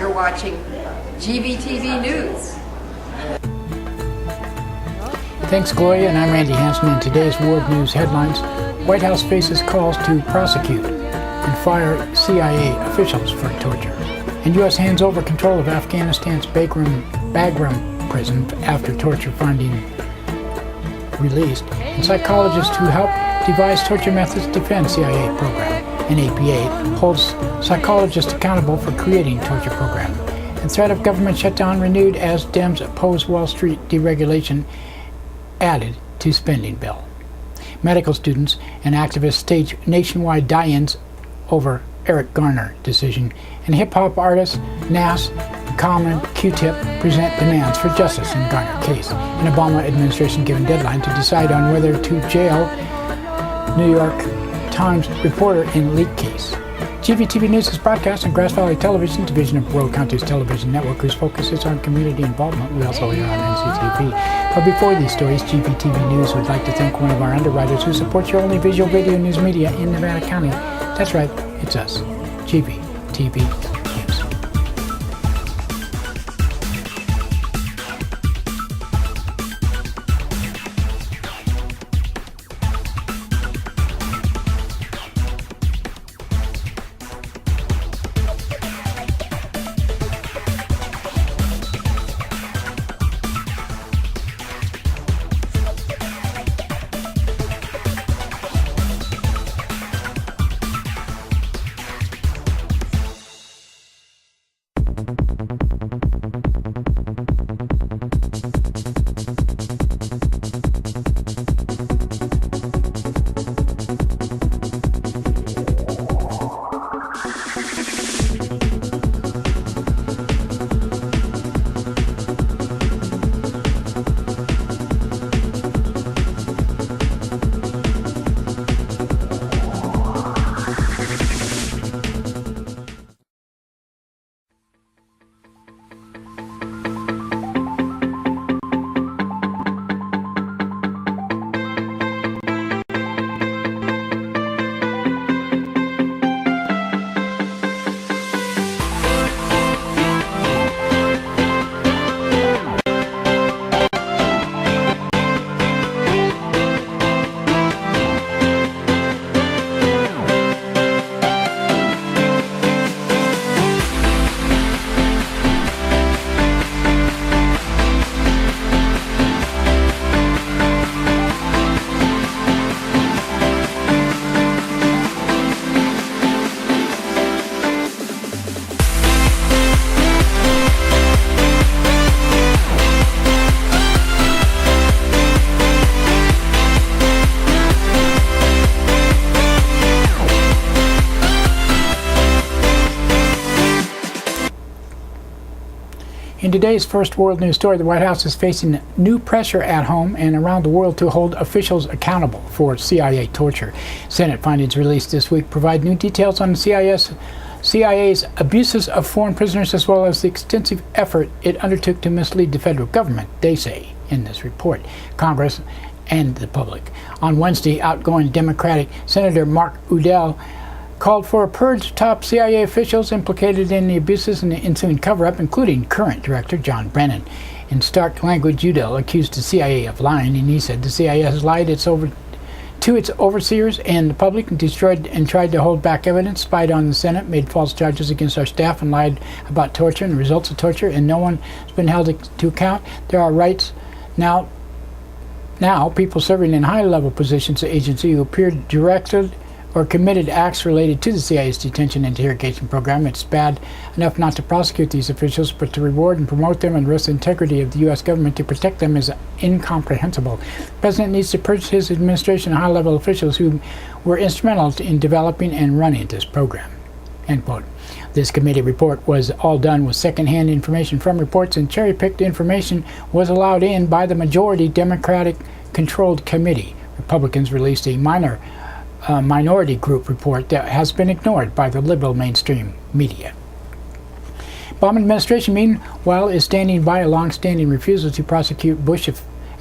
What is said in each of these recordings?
you're watching GVTV News. Thanks, Gloria, and I'm Randy Hansen. In today's World News headlines, White House faces calls to prosecute and fire CIA officials for torture. And U.S. hands over control of Afghanistan's Bagram prison after torture finding released. And psychologists who helped devise torture methods defend CIA program. And APA holds psychologists accountable for creating torture program. And threat of government shutdown renewed as Dems oppose Wall Street deregulation added to spending bill. Medical students and activists stage nationwide die-ins over Eric Garner decision. And hip-hop artists Nas, Common, Q-Tip present demands for justice in Garner case. An Obama administration given deadline to decide on whether to jail New York Times reporter in leak case. GVTV News is broadcast on Grass Valley Television, division of Rural Counties Television Network, whose focus is on community involvement. We also air on NCTV. But before these stories, GVTV News would like to thank one of our underwriters who supports your only visual video news media in Nevada County. That's right, it's us, GVTV News. In today's first world news story, the White House is facing new pressure at home and around the world to hold officials accountable for CIA torture. Senate findings released this week provide new details on the CIA's abuses of foreign prisoners, as well as the extensive effort it undertook to mislead the federal government, they say in this report, Congress and the public. On Wednesday, outgoing Democratic Senator Mark Udell called for a purge of top CIA officials implicated in the abuses and the ensuing cover-up, including current director John Brennan. In stark language, Udell accused the CIA of lying, and he said the CIA has lied to its overseers and the public, and destroyed and tried to hold back evidence, spied on the Senate, made false charges against our staff, and lied about torture and the results of torture, and no one has been held to account. There are rights now people serving in high-level positions of the agency who appeared directed or committed acts related to the CIA's detention and interrogation program. It's bad enough not to prosecute these officials, but to reward and promote them and risk the integrity of the U.S. government to protect them is incomprehensible. The president needs to purge his administration and high-level officials who were instrumental in developing and running this program. End quote. This committee report was all done with second-hand information from reports, and cherry-picked information was allowed in by the majority Democratic-controlled committee. Republicans released a minority group report that has been ignored by the liberal mainstream media. Obama administration, meanwhile, is standing by a long-standing refusal to prosecute Bush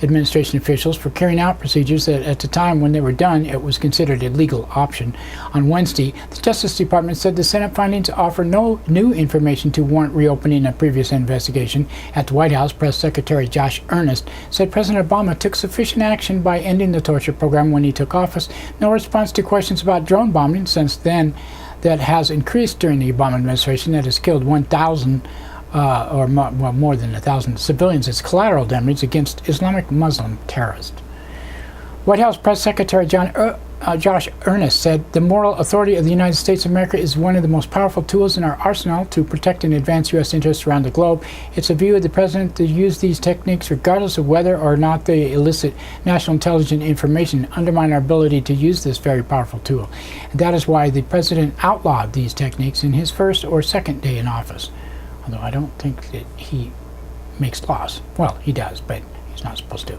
administration officials for carrying out procedures that at the time when they were done, it was considered a legal option. On Wednesday, the Justice Department said the Senate findings offer no new information to warrant reopening a previous investigation. At the White House, Press Secretary Josh Earnest said President Obama took sufficient action by ending the torture program when he took office. No response to questions about drone bombing since then that has increased during the Obama administration that has killed 1,000 more than 1,000 civilians as collateral damage against Islamic Muslim terrorists. White House Press Secretary Josh Earnest said the moral authority of the United States of America is one of the most powerful tools in our arsenal to protect and advance U.S. interests around the globe. It's a view of the President to use these techniques regardless of whether or not they elicit national intelligence information, undermine our ability to use this very powerful tool. And that is why the President outlawed these techniques in his first or second day in office. Although I don't think that he makes laws. Well, he does, but he's not supposed to.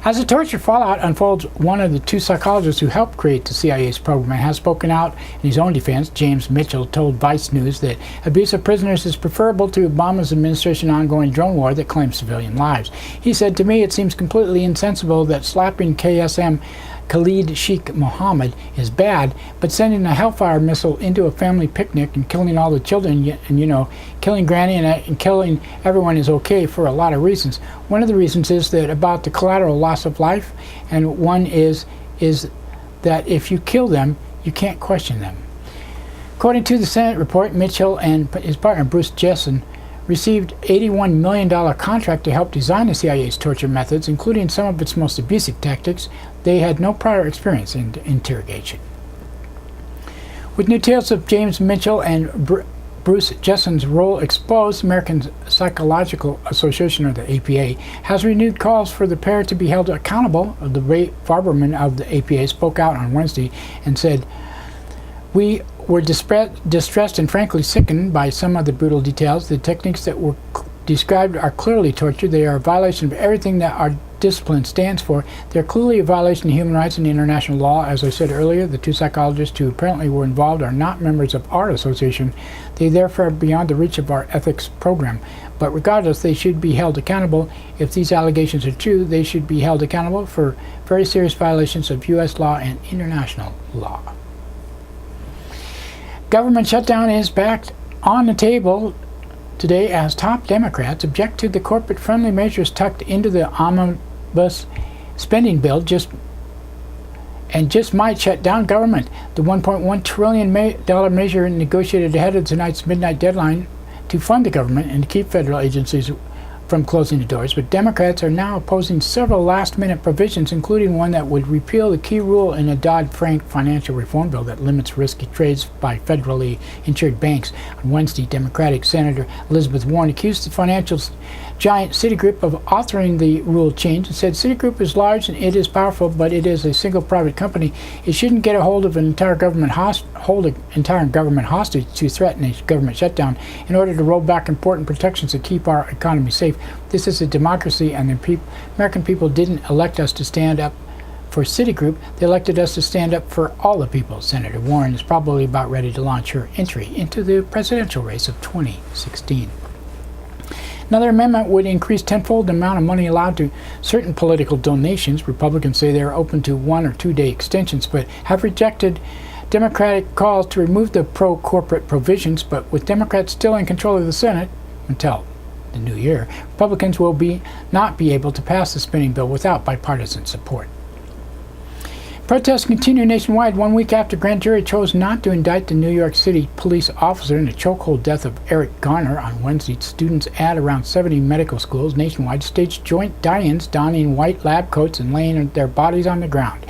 As the torture fallout unfolds, one of the two psychologists who helped create the CIA's program has spoken out in his own defense. James Mitchell told Vice News that abuse of prisoners is preferable to Obama's administration's ongoing drone war that claims civilian lives. He said, "To me, it seems completely insensible that slapping KSM Khalid Sheikh Mohammed is bad, but sending a Hellfire missile into a family picnic and killing all the children and, killing Granny and killing everyone is okay for a lot of reasons. One of the reasons is that about the collateral loss of life, and one is that if you kill them, you can't question them." According to the Senate report, Mitchell and his partner Bruce Jessen received $81 million contract to help design the CIA's torture methods, including some of its most abusive tactics. They had no prior experience in interrogation. With new tales of James Mitchell and Bruce Jessen's role exposed, American Psychological Association, or the APA, has renewed calls for the pair to be held accountable. The Ray Farberman of the APA spoke out on Wednesday and said, "We were distressed and frankly sickened by some of the brutal details. The techniques that were described are clearly torture. They are a violation of everything that our discipline stands for. They're clearly a violation of human rights and international law. As I said earlier, the two psychologists who apparently were involved are not members of our association. They therefore are beyond the reach of our ethics program. But regardless, they should be held accountable. If these allegations are true, they should be held accountable for very serious violations of U.S. law and international law." Government shutdown is back on the table today as top Democrats object to the corporate-friendly measures tucked into the omnibus spending bill just might shut down government. The $1.1 trillion measure negotiated ahead of tonight's midnight deadline to fund the government and to keep federal agencies from closing the doors, but Democrats are now opposing several last-minute provisions, including one that would repeal the key rule in a Dodd-Frank financial reform bill that limits risky trades by federally insured banks. On Wednesday, Democratic Senator Elizabeth Warren accused the financial giant Citigroup of authoring the rule change and said Citigroup is large and it is powerful, but it is a single private company. It shouldn't get a hold of an entire government hostage to threaten a government shutdown in order to roll back important protections to keep our economy safe. This is a democracy, and the American people didn't elect us to stand up for Citigroup. They elected us to stand up for all the people. Senator Warren is probably about ready to launch her entry into the presidential race of 2016. Another amendment would increase tenfold the amount of money allowed to certain political donations. Republicans say they are open to 1 or 2 day extensions, but have rejected Democratic calls to remove the pro-corporate provisions. But with Democrats still in control of the Senate until the new year, Republicans will not be able to pass the spending bill without bipartisan support. Protests continue nationwide 1 week after grand jury chose not to indict the New York City police officer in the chokehold death of Eric Garner. On Wednesday, students at around 70 medical schools nationwide staged joint die-ins, donning white lab coats and laying their bodies on the ground.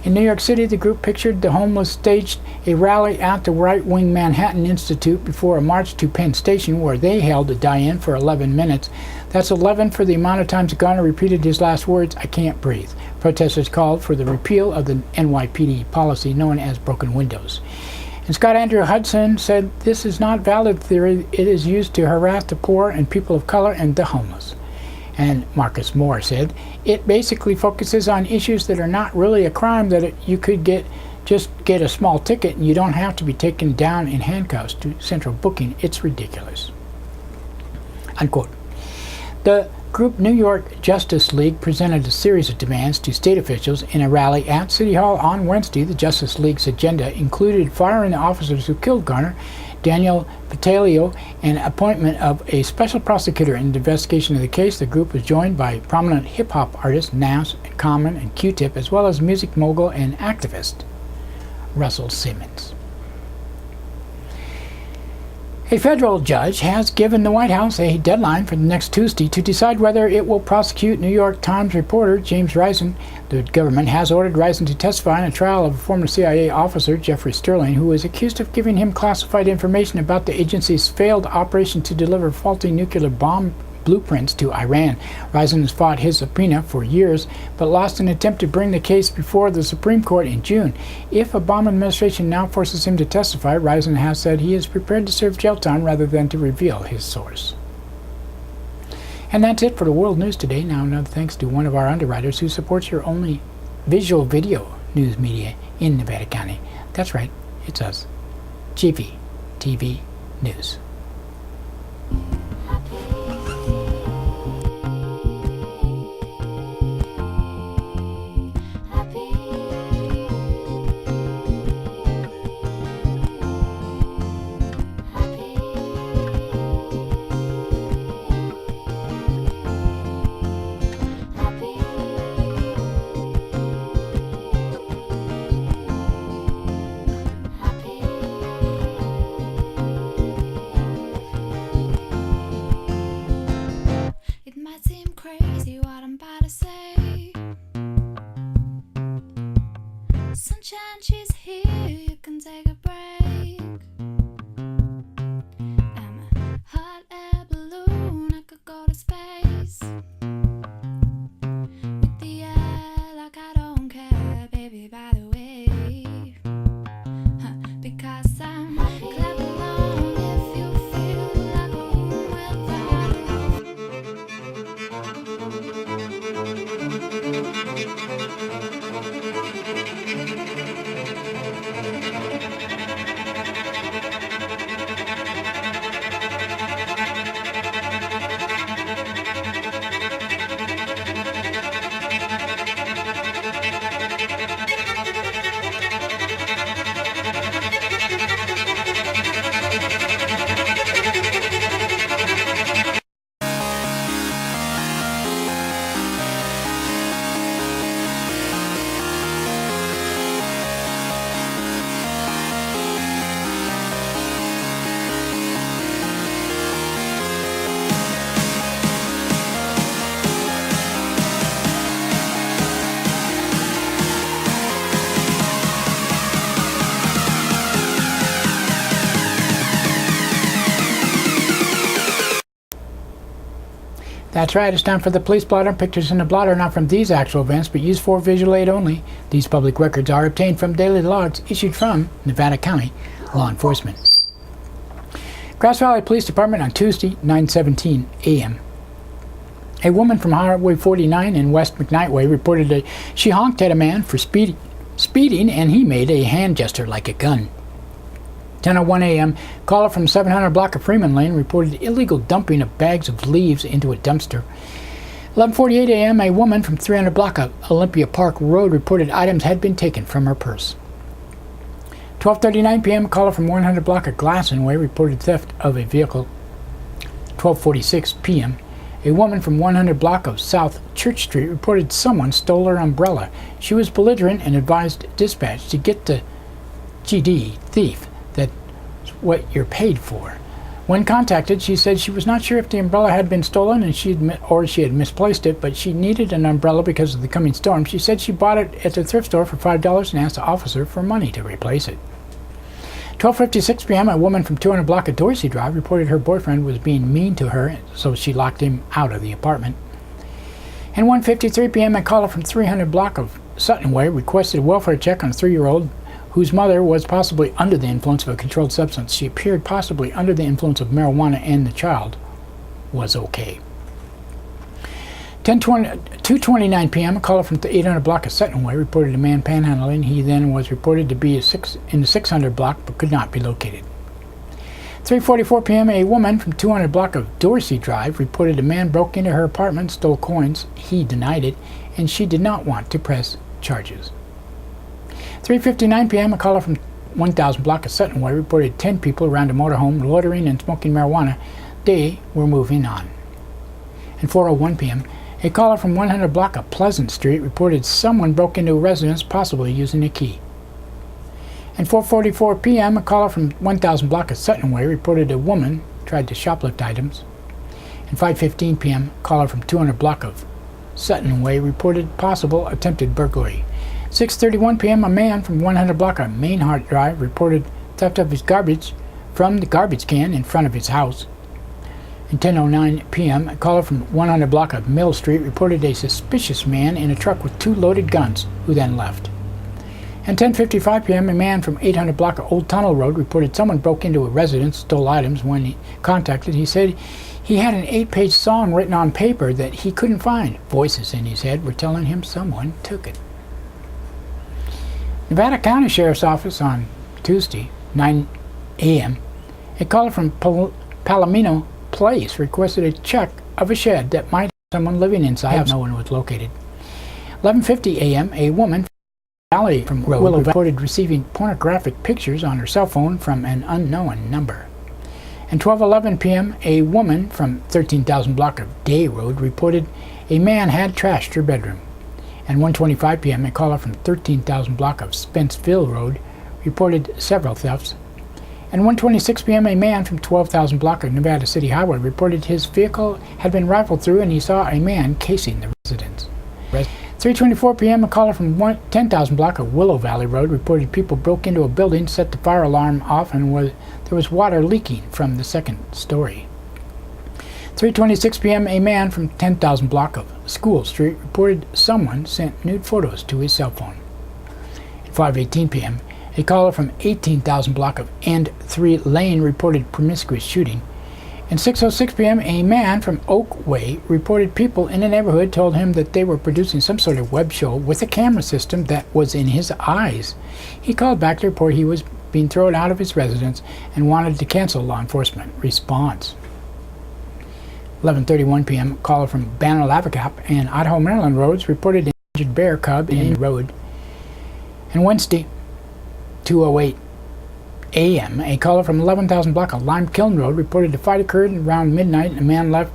In New York City, the group Pictured the Homeless staged a rally at the right-wing Manhattan Institute before a march to Penn Station, where they held a die-in for 11 minutes. That's 11 for the amount of times Garner repeated his last words, "I can't breathe." Protesters called for the repeal of the NYPD policy known as broken windows. And Scott Andrew Hudson said, "This is not valid theory. It is used to harass the poor and people of color and the homeless." And Marcus Moore said, "It basically focuses on issues that are not really a crime, that you could just get a small ticket and you don't have to be taken down in handcuffs to central booking. It's ridiculous." Unquote. The group New York Justice League presented a series of demands to state officials in a rally at City Hall on Wednesday. The Justice League's agenda included firing the officers who killed Garner, Daniel Petalio, and appointment of a special prosecutor in the investigation of the case. The group was joined by prominent hip-hop artists Nas, Common, and Q-Tip, as well as music mogul and activist Russell Simmons. A federal judge has given the White House a deadline for the next Tuesday to decide whether it will prosecute New York Times reporter James Risen. The government has ordered Risen to testify in a trial of a former CIA officer, Jeffrey Sterling, who is accused of giving him classified information about the agency's failed operation to deliver faulty nuclear bomb blueprints to Iran. Risen has fought his subpoena for years, but lost an attempt to bring the case before the Supreme Court in June. If the Obama administration now forces him to testify, Risen has said he is prepared to serve jail time rather than to reveal his source. And that's it for the world news today. Now, another thanks to one of our underwriters who supports your only visual video news media in Nevada County. That's right, it's us, GVTV News. Sunshine, she's here, you can take a break. I'm a hot air balloon, I could go to space. With the air like I don't care, baby, by the way. Because I'm clap along if you feel like a room That's right, it's time for the police blotter. Pictures in the blotter not from these actual events, but used for visual aid only. These public records are obtained from daily logs issued from Nevada County law enforcement. Grass Valley Police Department on Tuesday, 9:17 a.m. A woman from Highway 49 in West McKnight Way reported that she honked at a man for speeding and he made a hand gesture like a gun. 10:01 a.m., caller from 700 block of Freeman Lane reported illegal dumping of bags of leaves into a dumpster. 11:48 a.m., a woman from 300 block of Olympia Park Road reported items had been taken from her purse. 12:39 p.m., caller from 100 block of Glasson Way reported theft of a vehicle. 12:46 p.m., a woman from 100 block of South Church Street reported someone stole her umbrella. She was belligerent and advised dispatch to get the GD thief. That's what you're paid for. When contacted, she said she was not sure if the umbrella had been stolen and she had misplaced it, but she needed an umbrella because of the coming storm. She said she bought it at the thrift store for $5 and asked the officer for money to replace it. 12:56 p.m., a woman from 200 block of Dorsey Drive reported her boyfriend was being mean to her, so she locked him out of the apartment. And 1:53 p.m., a caller from 300 block of Sutton Way requested a welfare check on a 3-year-old whose mother was possibly under the influence of a controlled substance. She appeared possibly under the influence of marijuana, and the child was okay. 2:29 p.m., a caller from the 800 block of Sutton Way reported a man panhandling. He then was reported to be in the 600 block but could not be located. 3:44 p.m. a woman from 200 block of Dorsey Drive reported a man broke into her apartment, stole coins. He denied it, and she did not want to press charges. 3:59 p.m. a caller from 1000 block of Sutton Way reported 10 people around a motorhome loitering and smoking marijuana. They were moving on. And 4:01 p.m. a caller from 100 block of Pleasant Street reported someone broke into a residence, possibly using a key. And 4:44 p.m. a caller from 1000 block of Sutton Way reported a woman tried to shoplift items. And 5:15 p.m. a caller from 200 block of Sutton Way reported possible attempted burglary. 6:31 p.m. a man from 100 block of Mainhart Drive reported theft of his garbage from the garbage can in front of his house. And 10:09 p.m. a caller from 100 block of Mill Street reported a suspicious man in a truck with 2 loaded guns, who then left. And 10:55 p.m. a man from 800 block of Old Tunnel Road reported someone broke into a residence, stole items. When he contacted, he said he had an 8-page song written on paper that he couldn't find. Voices in his head were telling him someone took it. Nevada County Sheriff's Office on Tuesday, 9 a.m., a caller from Palomino Place requested a check of a shed that might have someone living inside. No one was located. 11:50 a.m., a woman from Willow reported receiving pornographic pictures on her cell phone from an unknown number. And 12:11 p.m., a woman from 13,000 block of Day Road reported a man had trashed her bedroom. And 1:25 p.m., a caller from 13,000 block of Spenceville Road reported several thefts. And 1:26 p.m., a man from 12,000 block of Nevada City Highway reported his vehicle had been rifled through and he saw a man casing the residence. 3:24 p.m., a caller from 10,000 block of Willow Valley Road reported people broke into a building, set the fire alarm off, and there was water leaking from the second story. 3:26 p.m., a man from 10,000 block of School Street reported someone sent nude photos to his cell phone. At 5:18 p.m., a caller from 18,000 block of And 3 Lane reported promiscuous shooting. And 6:06 p.m., a man from Oak Way reported people in the neighborhood told him that they were producing some sort of web show with a camera system that was in his eyes. He called back to report he was being thrown out of his residence and wanted to cancel law enforcement response. 11:31 p.m., a caller from Banner Lavacap and Idaho, Maryland roads reported an injured bear cub in the road. And Wednesday, 2:08 a.m., a caller from 11,000 block of Lime Kiln Road reported a fight occurred around midnight and a man left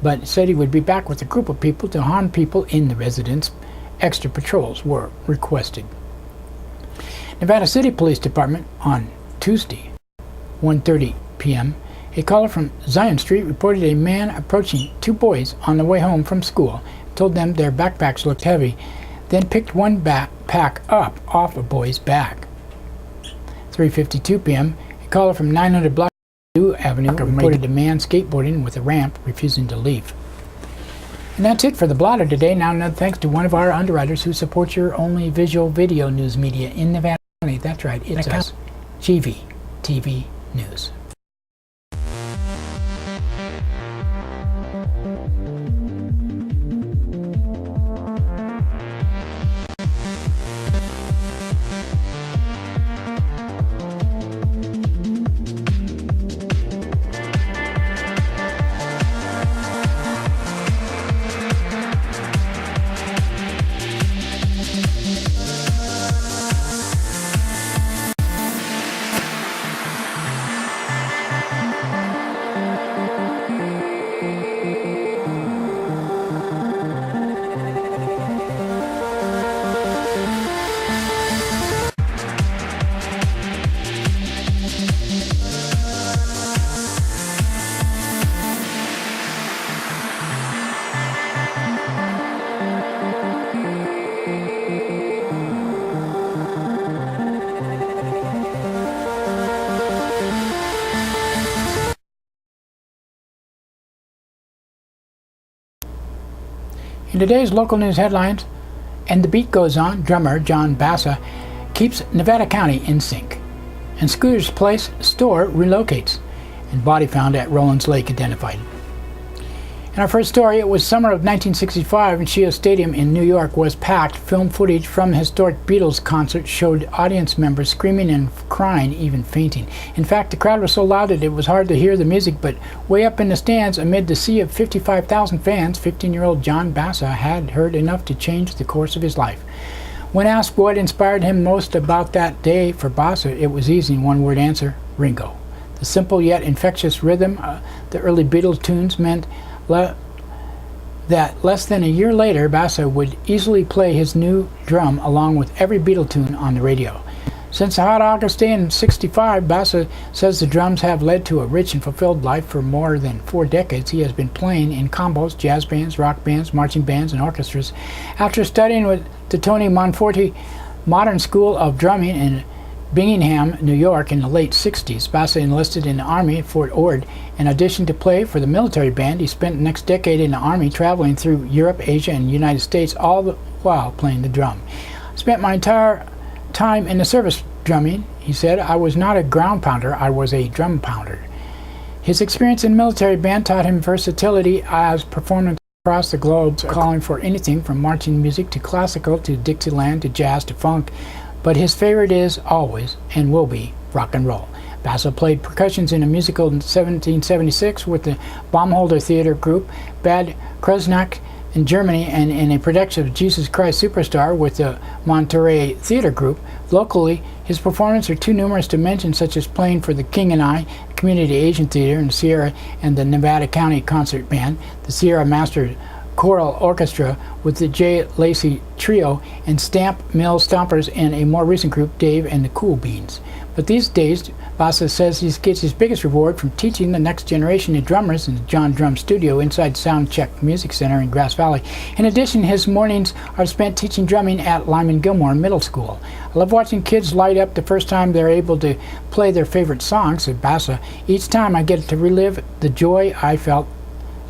but said he would be back with a group of people to harm people in the residence. Extra patrols were requested. Nevada City Police Department on Tuesday, 1:30 p.m., a caller from Zion Street reported a man approaching 2 boys on the way home from school, told them their backpacks looked heavy, then picked one backpack up off a boy's back. 3:52 p.m., a caller from 900 block of New Avenue reported a man skateboarding with a ramp refusing to leave. And that's it for the blotter today. Now, another thanks to one of our underwriters who supports your only visual video news media in Nevada County. That's right, it's us, GVTV News. In today's local news headlines, and the beat goes on, drummer John Bassa keeps Nevada County in sync. And Scooter's Place store relocates. And body found at Rollins Lake identified. In our first story, it was summer of 1965 and Shea Stadium in New York was packed. Film footage from the historic Beatles concert showed audience members screaming and crying, even fainting. In fact, the crowd was so loud that it was hard to hear the music, but way up in the stands, amid the sea of 55,000 fans, 15-year-old John Bassa had heard enough to change the course of his life. When asked what inspired him most about that day for Bassa, it was easy, one-word answer: Ringo. The simple yet infectious rhythm, the early Beatles tunes meant that less than a year later, Bassa would easily play his new drum along with every Beatle tune on the radio. Since a hot August day in '65, Bassa says the drums have led to a rich and fulfilled life. For more than 4 decades, he has been playing in combos, jazz bands, rock bands, marching bands, and orchestras. After studying with the Tony Monforte Modern School of Drumming in Bingham, New York in the late 60s, Bassa enlisted in the Army at Fort Ord. In addition to play for the military band, he spent the next decade in the Army traveling through Europe, Asia, and the United States, all the while playing the drum. I spent my entire time in the service drumming, he said. I was not a ground pounder, I was a drum pounder. His experience in the military band taught him versatility as performance across the globe, calling for anything from marching music to classical to Dixieland to jazz to funk. But his favorite is always and will be rock and roll. Bassa played percussions in a musical in 1776 with the Baumholder Theater Group, Bad Kreuznach in Germany, and in a production of Jesus Christ Superstar with the Monterey Theater Group. Locally, his performances are too numerous to mention, such as playing for the King and I, Community Asian Theater in Sierra, and the Nevada County Concert Band, the Sierra Master Choral Orchestra with the J. Lacey Trio, and Stamp Mill Stompers, and a more recent group, Dave and the Cool Beans. But these days, Bassa says he gets his biggest reward from teaching the next generation of drummers in the John Drum Studio inside Soundcheck Music Center in Grass Valley. In addition, his mornings are spent teaching drumming at Lyman Gilmore Middle School. I love watching kids light up the first time they're able to play their favorite songs, said Bassa. Each time I get to relive the joy I felt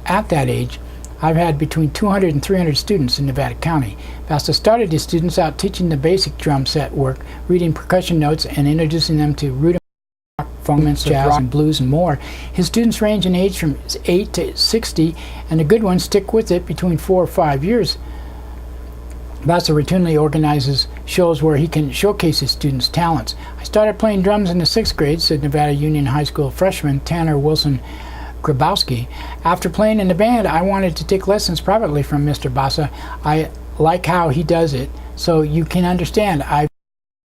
at that age. I've had between 200 and 300 students in Nevada County. Bassa started his students out teaching the basic drum set work, reading percussion notes, and introducing them to rhythm, rock, funk, jazz, and blues, and more. His students range in age from 8 to 60, and the good ones stick with it between 4 or 5 years. Bassa routinely organizes shows where he can showcase his students' talents. I started playing drums in the 6th grade, said Nevada Union High School freshman Tanner Wilson Grabowski. After playing in the band, I wanted to take lessons privately from Mr. Bassa. I like how he does it, so you can understand. I've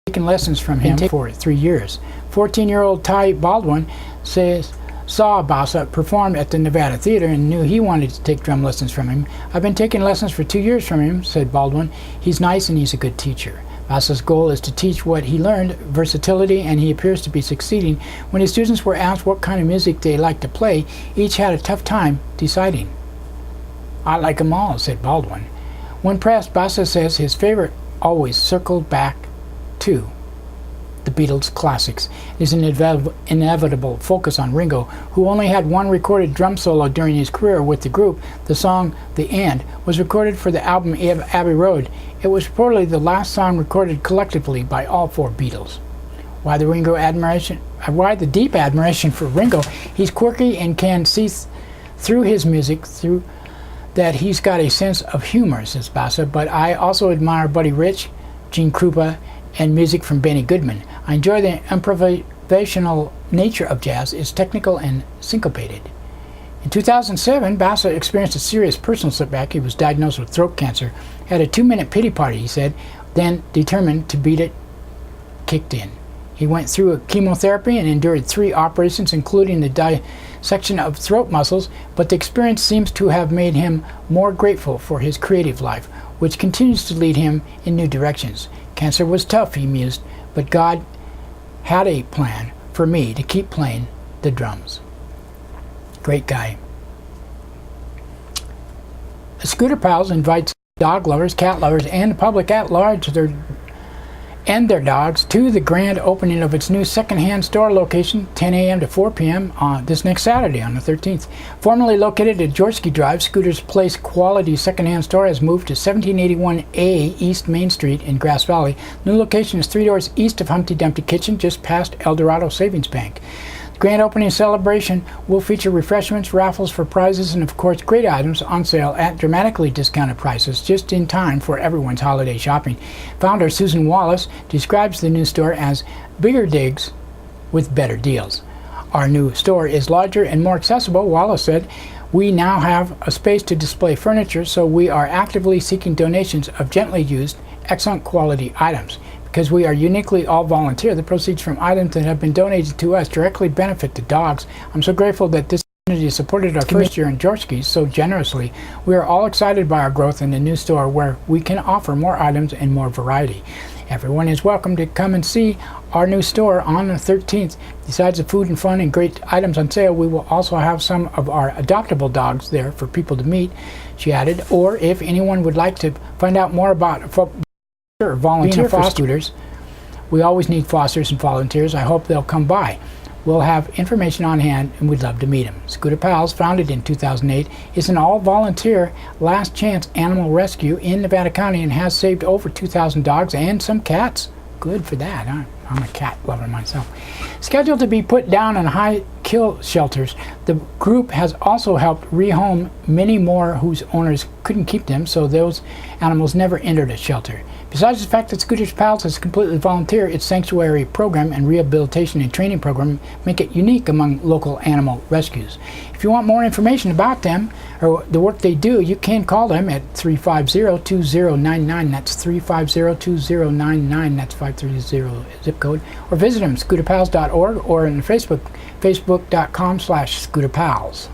taken lessons from him for 3 years. 14-year-old Ty Baldwin saw Bassa perform at the Nevada Theater and knew he wanted to take drum lessons from him. I've been taking lessons for 2 years from him, said Baldwin. He's nice and he's a good teacher. Bassa's goal is to teach what he learned, versatility, and he appears to be succeeding. When his students were asked what kind of music they like to play, each had a tough time deciding. I like them all, said Baldwin. When pressed, Bassa says his favorite always circled back to the Beatles classics. It is an inevitable focus on Ringo, who only had one recorded drum solo during his career with the group. The song The End was recorded for the album Abbey Road. It was reportedly the last song recorded collectively by all 4 Beatles. Why the deep admiration for Ringo? He's quirky and can see through his music through that he's got a sense of humor, says Bassa, but I also admire Buddy Rich, Gene Krupa, and music from Benny Goodman. I enjoy the improvisational nature of jazz. It's technical and syncopated. In 2007, Bassa experienced a serious personal setback. He was diagnosed with throat cancer. Had a 2-minute pity party, he said, then determined to beat it, kicked in. He went through a chemotherapy and endured 3 operations, including the dissection of throat muscles, but the experience seems to have made him more grateful for his creative life, which continues to lead him in new directions. Cancer was tough, he mused, but God had a plan for me to keep playing the drums. Great guy. The Scooter Pals invites dog lovers, cat lovers, and the public at large and their dogs to the grand opening of its new second-hand store location, 10 a.m. to 4 p.m. on this next Saturday on the 13th. Formerly located at Georski Drive, Scooter's Place quality second-hand store has moved to 1781A East Main Street in Grass Valley. New location is 3 doors east of Humpty Dumpty Kitchen, just past El Dorado Savings Bank. The grand opening celebration will feature refreshments, raffles for prizes, and of course great items on sale at dramatically discounted prices just in time for everyone's holiday shopping. Founder Susan Wallace describes the new store as bigger digs with better deals. Our new store is larger and more accessible, Wallace said. We now have a space to display furniture, so we are actively seeking donations of gently used, excellent quality items. Because we are uniquely all volunteer, the proceeds from items that have been donated to us directly benefit the dogs. I'm so grateful that this community supported our first year in Georgie's so generously. We are all excited by our growth in the new store where we can offer more items and more variety. Everyone is welcome to come and see our new store on the 13th. Besides the food and fun and great items on sale, we will also have some of our adoptable dogs there for people to meet, she added. Or if anyone would like to find out more about or volunteer for scooters, we always need fosters and volunteers. I hope they'll come by. We'll have information on hand and we'd love to meet them. Scooter Pals, founded in 2008, is an all-volunteer last chance animal rescue in Nevada County and has saved over 2,000 dogs and some cats. Good for that, huh? I'm a cat lover myself. Scheduled to be put down in high kill shelters, the group has also helped rehome many more whose owners couldn't keep them, so those animals never entered a shelter. Besides the fact that Scooter Pals is completely volunteer, its sanctuary program and rehabilitation and training program make it unique among local animal rescues. If you want more information about them or the work they do, you can call them at 350-2099. That's 350-2099. That's 530 zip code. Or visit them, scooterpals.org, or on Facebook, facebook.com/scooterpals.